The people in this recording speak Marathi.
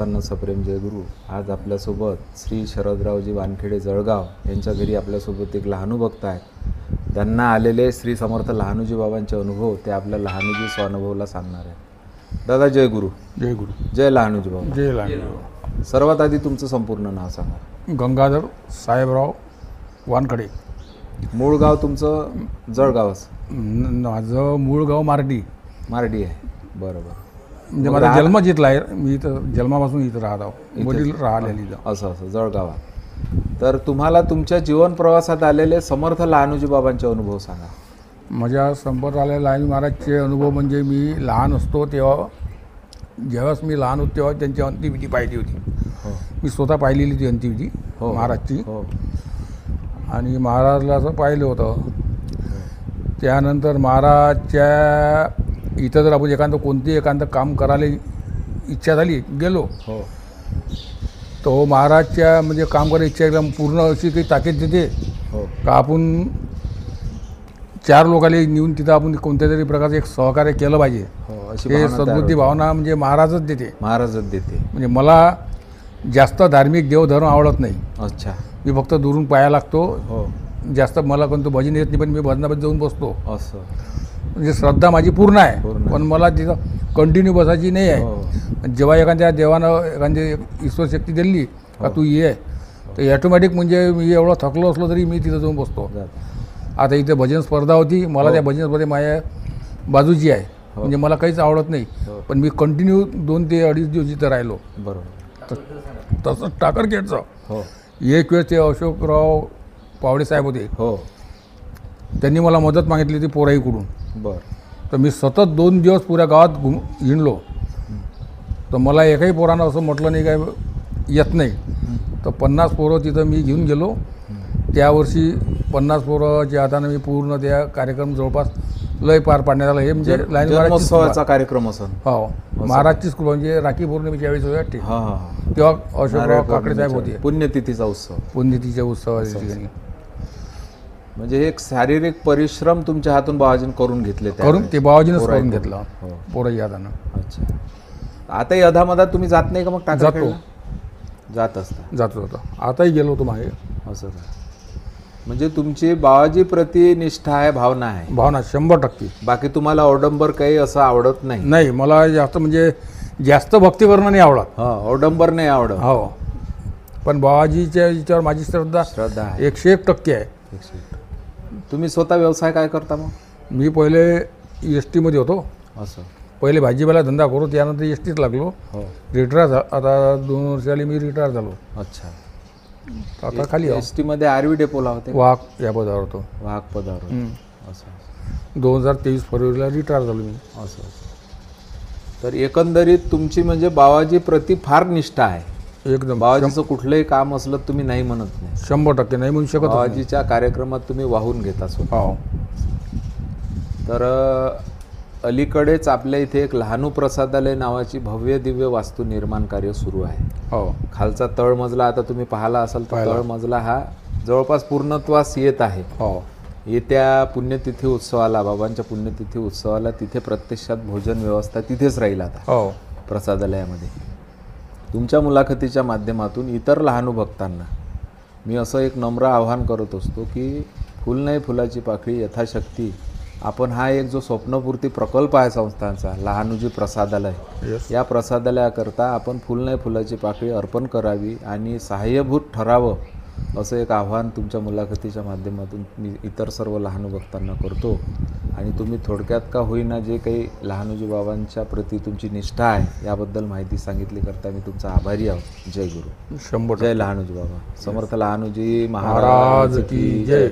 भक्तांना सप्रेम जय गुरु. आज आपल्यासोबत श्री शरदरावजी वानखेडे जळगाव यांच्या घरी आपल्यासोबत एक लहानू भक्त आहेत. त्यांना आलेले श्री समर्थ लहानूजी बाबांचे अनुभव ते आपल्या लहानूजी स्वानुभवला सांगणार आहेत. दादा जय गुरु. जय गुरु. जय लहानूजी बाबा. जय लहानूजी. सर्वात आधी तुमचं संपूर्ण नाव सांगा. गंगाधर साहेबराव वानखडे. मूळ गाव तुमचं जळगावच? माझं मूळ गाव मार्डी आहे. बरोबर. म्हणजे माझा जन्म जिथला आहे. मी इथं जन्मापासून इथं राहत आहो. वडील राहिलेली इथं. असं जळगावात. तर तुम्हाला तुमच्या जीवन प्रवासात आलेले समर्थ लहानूजी बाबांचे अनुभव सांगा. माझ्या संपर्क आलेल्या लहानूजी महाराजचे अनुभव म्हणजे मी लहान असतो तेव्हा, जेव्हाच मी लहान होतो तेव्हा त्यांची अंत्यविधी पाहिली होती. मी स्वतः पाहिलेली ती अंत्यविधी महाराजची. आणि महाराजला असं पाहिलं होतं. त्यानंतर महाराजच्या इथं जर आपण एखादं काम करायला इच्छा झाली गेलो तो महाराजच्या म्हणजे काम करायची इच्छा एकदम पूर्ण अशी काही ताकीद देते का आपण 4 लोकांना नेऊन तिथं आपण कोणत्या तरी प्रकारचं एक सहकार्य केलं पाहिजे. हे सद्बुद्धी भावना म्हणजे महाराजच देते. म्हणजे मला जास्त धार्मिक देवधर्म आवडत नाही. अच्छा. मी फक्त दुरून पाया लागतो. जास्त मला कोणतं भजन येत नाही, पण मी भजनामध्ये जाऊन बसतो. असं म्हणजे श्रद्धा माझी पूर्ण आहे, पण मला तिथं कंटिन्यू बसायची नाही आहे. जेव्हा एखाद्या देवानं एखादी ईश्वरशक्ती दिली का तू ये, तर ॲटोमॅटिक म्हणजे मी एवढं थकलो असलो तरी मी तिथं जाऊन बसतो. आता इथे भजन स्पर्धा होती. मला त्या भजन स्पर्धेत माझ्या बाजूची आहे. म्हणजे मला काहीच आवडत नाही, पण मी कंटिन्यू 2 ते 2.5 दिवस इथं राहिलो. बरोबर. तसंच टाकरखेडचं एक वेळेस ते अशोकराव पावडे साहेब होते. त्यांनी मला मदत मागितली होती पोराईकडून. तर मी सतत 2 दिवस पुऱ्या गावात हिंडलो. तर मला एकाही पोरानं असं म्हटलं नाही काय येत नाही. तर 50 पोरं तिथं मी घेऊन गेलो. त्यावर्षी 50 पोराच्या हातानं मी पूर्ण त्या कार्यक्रम जवळपास लय पार पाडण्यात आला. हे म्हणजे जन्मोत्सवाचा कार्यक्रम असं. महाराजचीच कृपा. म्हणजे राखी पौर्णिमेच्या वेळेस होती तेव्हा अशोकराव काकडे साहेब होते. पुण्यतिथीचा उत्सव ठिकाणी. म्हणजे एक शारीरिक परिश्रम तुमच्या हातून बाबाजीने करून घेतले. ते बाबाजीनंच करून घेतला पोराच्या हातानं. अच्छा. आताही अधामधात तुम्ही जात नाही का मग? जातो. जातो. आताही गेलो होतो मागे. असं म्हणजे तुमची बाबाजी प्रति निष्ठा आहे, भावना आहे. 100%. बाकी तुम्हाला अवडंबर काही असं आवडत नाही? नाही, मला जास्त म्हणजे जास्त भक्ती करणं नाही आवडत. अवडंबर नाही आवडत. पण बाबाजीच्या याच्यावर माझी श्रद्धा आहे. 101% आहे. तुम्ही स्वतः व्यवसाय काय करता मग? मी पहिले ST मध्ये होतो. असं. पहिले भाजीपाला धंदा करू, त्यानंतर STच लागलो. रिटायर आता 2 वर्षाली मी रिटायर झालो. अच्छा. आता खाली ST मध्ये RV डेपोला होते. वाहक या पदावर होतो. वाहक पदावर. असं. 2023 फरवरीला रिटायर झालो मी. असं. तर एकंदरीत तुमची म्हणजे बाबाजी प्रति फार निष्ठा आहे. एकदम. बाबाजीचं कुठलंही काम असलं तुम्ही नाही म्हणत नाही? 100% नाही म्हणू शकत. बाबाजीच्या कार्यक्रमात तुम्ही वाहून घेता. तर अलीकडेच आपल्या इथे एक लहानू प्रसादालय नावाची भव्य दिव्य वास्तू निर्माण कार्य सुरू आहे. खालचा तळमजला आता तुम्ही पाहिला असाल तर तळमजला हा जवळपास पूर्णत्वास येत आहे. येत्या पुण्यतिथी उत्सवाला, बाबांच्या पुण्यतिथी उत्सवाला तिथे प्रत्यक्षात भोजन व्यवस्था तिथेच राहील आता प्रसादालयामध्ये. तुमच्या मुलाखतीच्या माध्यमातून इतर लहानू भक्तांना मी असं एक नम्र आवाहन करत असतो की फुल नाही फुलाची पाकळी यथाशक्ती आपण हा एक जो स्वप्नपूर्ती प्रकल्प आहे संस्थांचा लहानूजी प्रसादालय, या प्रसादालयाकरता आपण फुल नाही फुलाची पाकळी अर्पण करावी आणि सहाय्यभूत ठरावं असं एक आव्हान तुमच्या मुलाखतीच्या माध्यमातून मी इतर सर्व लहानू भक्तांना करतो. आणि तुम्ही थोडक्यात का होईना जे काही लहानूजी बाबांच्या प्रती तुमची निष्ठा आहे याबद्दल माहिती सांगितली करता मी तुमचा आभारी आहोत. जय गुरु. 100%. जय लहानूजी बाबा. समर्थ लहानूजी महाराज की जय.